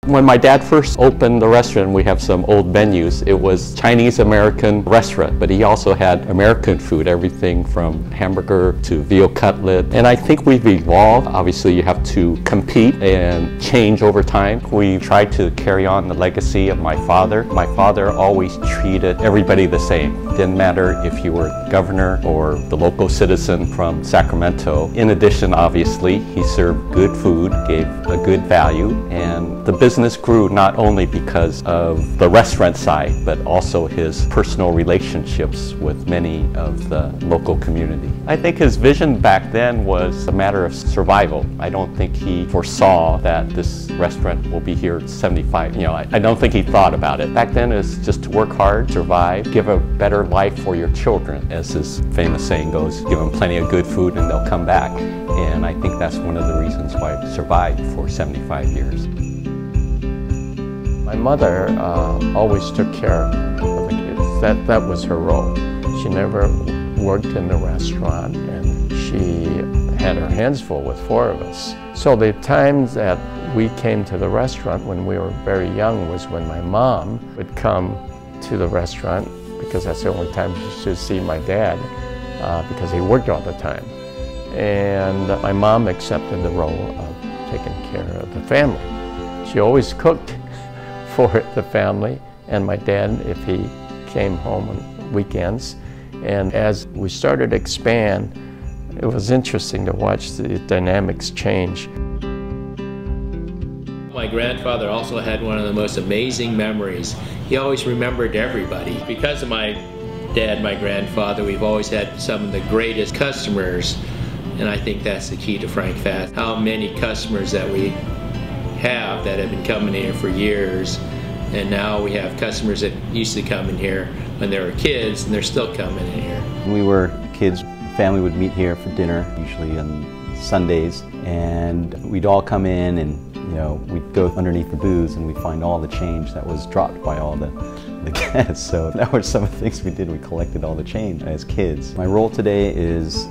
When my dad first opened the restaurant, we have some old menus. It was Chinese-American restaurant, but he also had American food, everything from hamburger to veal cutlet. And I think we've evolved. Obviously, you have to compete and change over time. We tried to carry on the legacy of my father. My father always treated everybody the same. Didn't matter if you were governor or the local citizen from Sacramento. In addition, obviously, he served good food, gave a good value, and the business grew not only because of the restaurant side, but also his personal relationships with many of the local community. I think his vision back then was a matter of survival. I don't think he foresaw that this restaurant will be here at 75. I don't think he thought about it. Back then it was just to work hard, survive, give a better life for your children. As his famous saying goes, give them plenty of good food and they'll come back. And I think that's one of the reasons why it survived for 75 years. My mother always took care of the kids. That was her role. She never worked in the restaurant, and she had her hands full with 4 of us. So the times that we came to the restaurant when we were very young was when my mom would come to the restaurant, because that's the only time she should see my dad, because he worked all the time. And my mom accepted the role of taking care of the family. She always cooked for the family and my dad if he came home on weekends. And as we started to expand, it was interesting to watch the dynamics change. My grandfather also had one of the most amazing memories. He always remembered everybody. Because of my dad, my grandfather, we've always had some of the greatest customers, and I think that's the key to Frank Fats. How many customers that we have that have been coming in here for years, and now we have customers that used to come in here when they were kids and they're still coming in here. When we were kids, family would meet here for dinner, usually on Sundays, and we'd all come in and we'd go underneath the booths and we'd find all the change that was dropped by all the guests. So that were some of the things we did. We collected all the change as kids. My role today is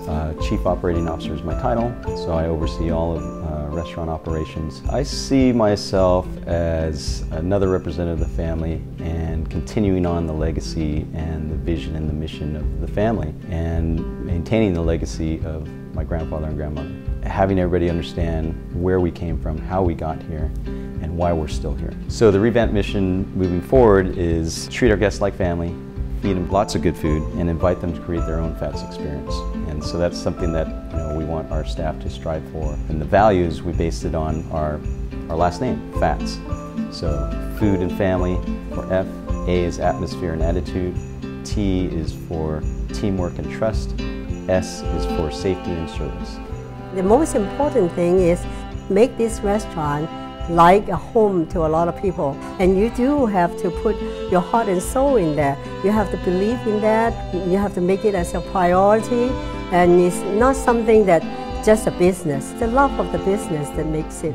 Chief Operating Officer is my title, so I oversee all of restaurant operations. I see myself as another representative of the family and continuing on the legacy and the vision and the mission of the family and maintaining the legacy of my grandfather and grandmother. Having everybody understand where we came from, how we got here, and why we're still here. So the revamped mission moving forward is treat our guests like family, feed them lots of good food, and invite them to create their own Fats experience. And so that's something that we want our staff to strive for. And the values, we based it on our last name, Fats. So food and family for F, A is atmosphere and attitude, T is for teamwork and trust, S is for safety and service. The most important thing is make this restaurant like a home to a lot of people. And you do have to put your heart and soul in there. You have to believe in that. You have to make it as a priority. And it's not something that just a business. The love of the business that makes it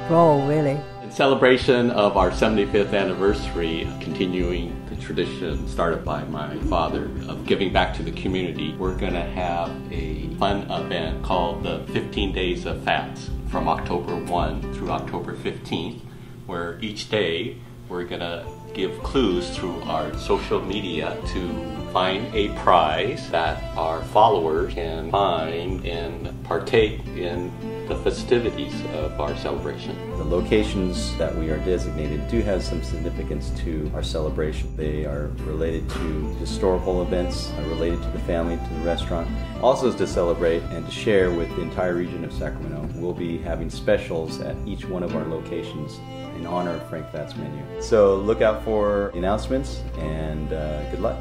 grow, really. In celebration of our 75th anniversary, continuing the tradition started by my father of giving back to the community, we're going to have a fun event called the 15 Days of Fats from October 1 through October 15th, where each day we're going to give clues through our social media to find a prize that our followers can find and partake in the festivities of our celebration. The locations that we are designated do have some significance to our celebration. They are related to historical events, related to the family, to the restaurant. Also to celebrate and to share with the entire region of Sacramento. We'll be having specials at each one of our locations in honor of Frank Fats menu. So look out for announcements and good luck.